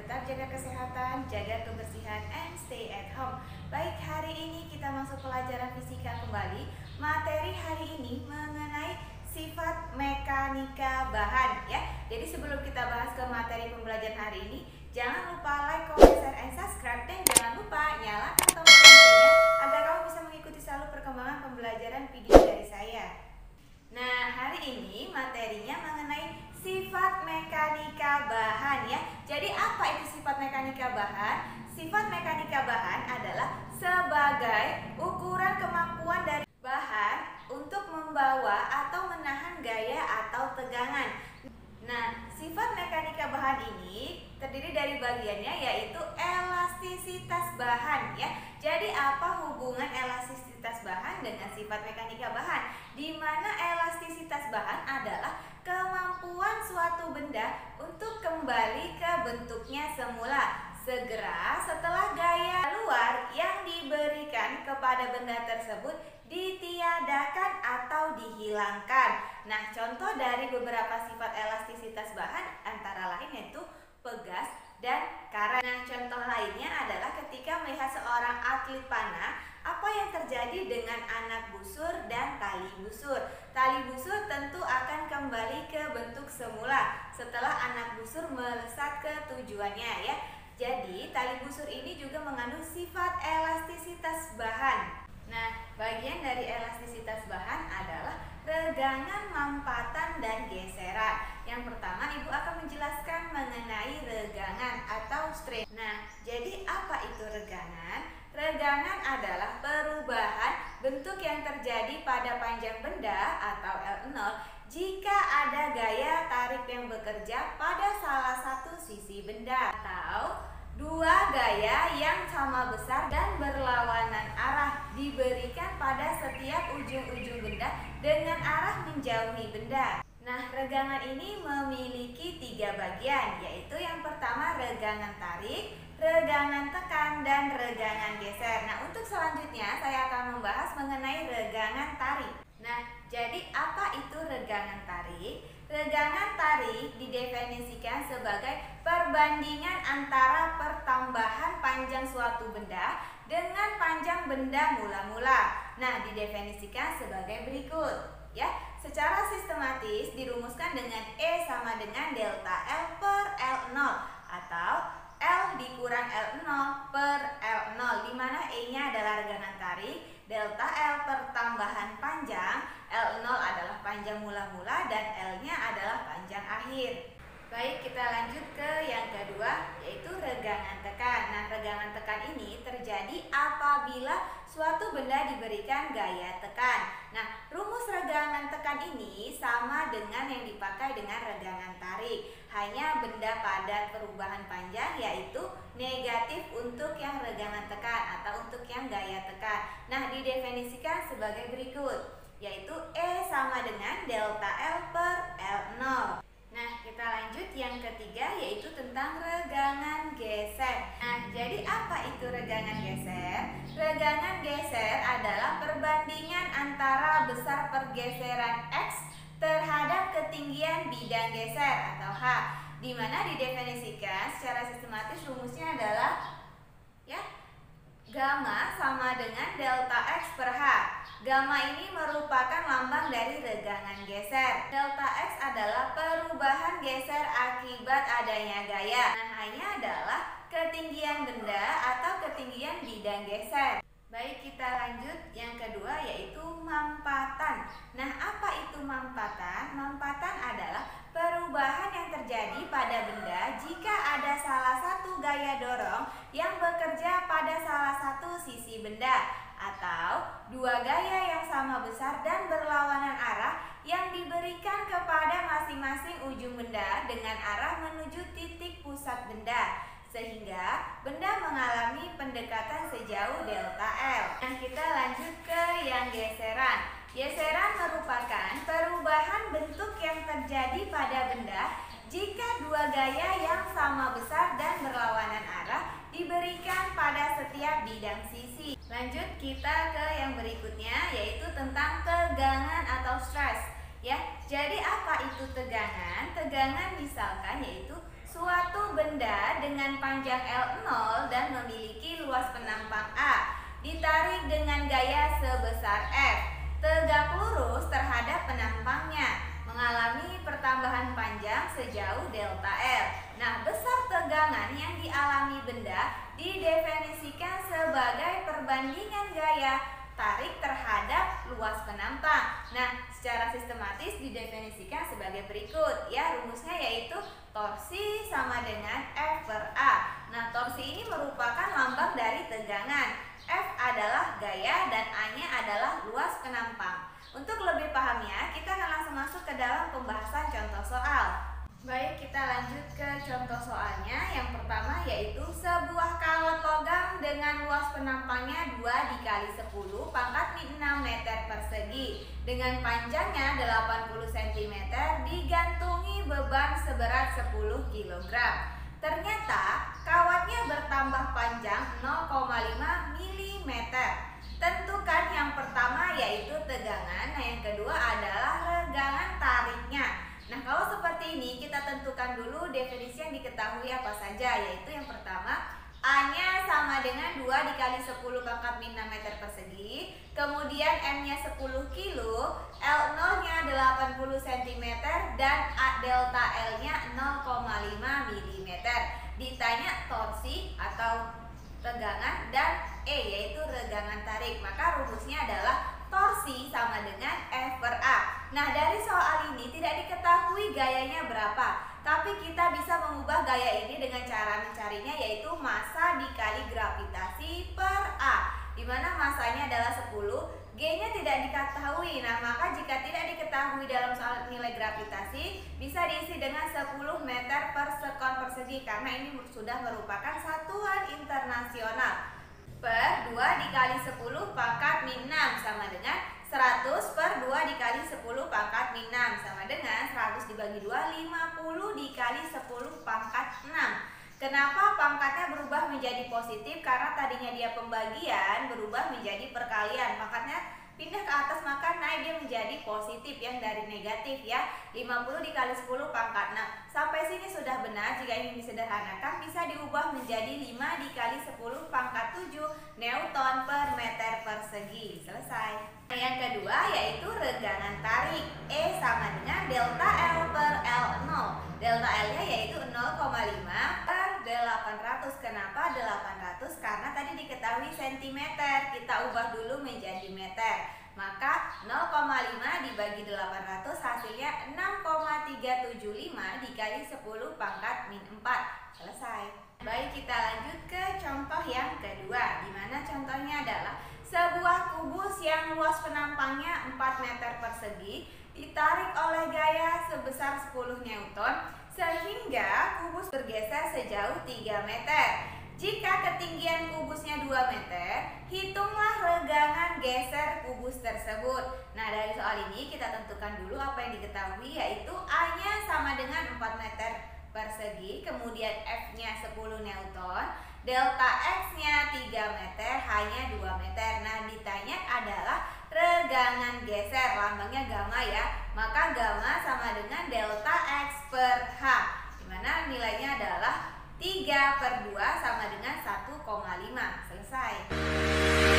tetap jaga kesehatan, jaga kebersihan, and stay at home. Baik, hari ini kita masuk pelajaran fisika kembali. Materi hari ini mengenai sifat mekanika bahan ya. Jadi sebelum kita bahas ke materi pembelajaran hari ini, jangan lupa like, comment, share, and subscribe, dan jangan lupa nyalakan tombol loncengnya agar kamu bisa mengikuti selalu perkembangan pembelajaran video dari saya. Nah, hari ini materinya mengenai sifat mekanika bahan ya. Jadi apa itu sifat mekanika bahan? Sifat mekanika bahan adalah sebagai ukuran kemampuan dari bahan untuk membawa atau menahan gaya atau tegangan. Nah, sifat mekanika bahan ini terdiri dari bagiannya yaitu elastisitas bahan ya. Jadi apa hubungan elastisitas bahan dengan sifat mekanika bahan? Di mana elastisitas bahan adalah kemampuan suatu benda untuk kembali ke bentuknya semula segera setelah gaya luar yang diberikan kepada benda tersebut ditiadakan atau dihilangkan. Nah, contoh dari beberapa sifat elastisitas bahan antara lain yaitu pegas dan karet. Nah, contoh lainnya adalah ketika melihat seorang atlet panah, apa yang terjadi dengan anak busur dan tali busur? Tali busur tentu akan kembali ke bentuk semula setelah anak busur melesat ke tujuannya ya. Jadi, tali busur ini juga mengandung sifat elastisitas bahan. Nah, bagian dari elastisitas bahan adalah regangan, mampatan, dan geseran. Yang pertama, Ibu akan menjelaskan mengenai regangan atau strain. Nah, jadi apa itu regangan? Regangan adalah perubahan bentuk yang terjadi pada panjang benda atau L0 jika ada gaya tarik yang bekerja pada salah satu sisi benda atau dua gaya yang sama besar dan berlawanan arah diberikan pada setiap ujung-ujung benda dengan arah menjauhi benda. Nah, regangan ini memiliki 3 bagian, yaitu yang pertama regangan tarik, regangan tekan, dan regangan geser. Nah, untuk selanjutnya saya akan membahas mengenai regangan tarik. Nah, jadi apa itu regangan tarik? Regangan tarik didefinisikan sebagai perbandingan antara pertambahan panjang suatu benda dengan panjang benda mula-mula. Nah, didefinisikan sebagai berikut ya. Secara sistematis dirumuskan dengan E sama dengan delta L per L0 atau L dikurang L0 per L0, di mana E-nya adalah regangan tarik, delta L per tambahan panjang, L0 adalah panjang mula-mula, dan L-nya adalah panjang akhir. Baik, kita lanjut ke yang kedua, yaitu regangan tekan. Nah, regangan tekan ini terjadi apabila suatu benda diberikan gaya tekan. Nah, rumus regangan tekan ini sama dengan yang dipakai dengan regangan tarik. Hanya benda pada perubahan panjang, yaitu negatif untuk yang regangan tekan atau untuk yang gaya tekan. Nah, didefinisikan sebagai berikut, yaitu E sama dengan delta L per L0. Nah, kita lanjut yang ketiga, yaitu tentang regangan geser. Nah, jadi apa itu regangan geser? Regangan geser adalah perbandingan antara besar pergeseran X terhadap ketinggian bidang geser atau H, di mana didefinisikan secara sistematis rumusnya adalah ya, gamma sama dengan delta X per H. Gamma ini merupakan lambang dari regangan geser. Delta X adalah perubahan geser akibat adanya gaya. Nah, H-nya adalah ketinggian benda atau ketinggian bidang geser. Baik, kita lanjut yang kedua, yaitu mampatan. Nah, apa itu mampatan? Mampatan adalah perubahan yang terjadi pada benda jika ada salah satu gaya dorong yang bekerja pada salah satu sisi benda atau dua gaya yang sama besar dan berlawanan arah yang diberikan kepada masing-masing ujung benda dengan arah menuju titik pusat benda, sehingga benda mengalami pendekatan sejauh delta L. Nah, kita lanjut ke yang geseran. Geseran merupakan perubahan bentuk yang terjadi pada benda jika dua gaya yang sama besar dan berlawanan arah diberikan pada setiap bidang sisi. Lanjut kita ke yang berikutnya, yaitu tentang tegangan atau stress ya. Jadi apa itu tegangan? Tegangan misalkan yaitu suatu benda dengan dengan panjang L0 dan memiliki luas penampang A. Ditarik dengan gaya sebesar F. Tegak lurus terhadap penampangnya, mengalami pertambahan panjang sejauh delta L. Nah, besar tegangan yang dialami benda didefinisikan sebagai perbandingan gaya tarik terhadap luas penampang. Nah, secara sistematis didefinisikan sebagai berikut ya, rumusnya yaitu torsi sama dengan F per A. Nah, torsi ini merupakan lambang dari tegangan. F adalah gaya dan A-nya adalah luas penampang. Untuk lebih pahamnya, kita akan langsung masuk ke dalam pembahasan contoh soal. Baik, kita lanjut ke contoh soalnya. Yang pertama yaitu sebuah kawat logam dengan luas penampangnya 2 dikali 10 pangkat 6 meter persegi dengan panjangnya 80 cm digantungi beban seberat 10 kg. Ternyata kawatnya bertambah panjang 0,5 mm. Tentukan yang pertama yaitu tegangan, nah yang kedua adalah regangan tariknya. Nah, kalau seperti ini kita tentukan dulu definisi yang diketahui apa saja, yaitu yang pertama A-nya sama dengan 2 dikali 10 pangkat 6 meter persegi, kemudian M-nya 10 kilo, L0-nya 80 cm, dan delta L-nya 0,5 mm. Ditanya torsi atau tegangan dan E yaitu regangan tarik, maka rumusnya adalah torsi sama dengan F per A. Nah, dari soal ini tidak diketahui gayanya berapa, tapi kita bisa mengubah gaya ini dengan cara mencarinya yaitu massa dikali gravitasi per A, di mana massanya adalah 10, G-nya tidak diketahui. Nah, maka jika tidak diketahui dalam soal nilai gravitasi, bisa diisi dengan 10 meter per sekon persegi karena ini sudah merupakan satuan internasional. Per 2 dikali 10 pangkat min 6 sama dengan 100 per 2 dikali 10 pangkat min 6 sama dengan 100 dibagi 2, 50 dikali 10 pangkat 6. Kenapa pangkatnya berubah menjadi positif? Karena tadinya dia pembagian berubah menjadi perkalian. Pangkatnya pindah ke atas maka naik dia menjadi positif yang dari negatif ya. 50 dikali 10 pangkat 6. Sampai sini sudah benar. Jika ingin disederhanakan bisa diubah menjadi 5 dikali 10 pangkat 7 Newton per meter persegi. Selesai. Yang kedua yaitu regangan tarik. E sama dengan delta L per L0. Delta L-nya yaitu 0,5 per 800. Kenapa 800? Karena tadi diketahui cm. Kita ubah dulu menjadi meter. Maka 0,5 dibagi 800 hasilnya 6,375 dikali 10 pangkat min 4. Selesai. Baik, kita lanjut ke contoh yang kedua, di mana contohnya adalah sebuah kubus yang luas penampangnya 4 meter persegi ditarik oleh gaya sebesar 10 Newton sehingga kubus bergeser sejauh 3 meter. Jika ketinggian kubusnya 2 meter, hitunglah regangan geser kubus tersebut. Nah, dari soal ini kita tentukan dulu apa yang diketahui yaitu A-nya sama dengan 4 meter persegi, kemudian F-nya 10 Newton, delta X-nya 3 meter, H-nya 2 meter. Nah, ditanya adalah regangan geser, lambangnya gamma ya. Maka gamma sama dengan delta X per H, dimana nilainya adalah 3 per 2 sama dengan 1,5. Selesai.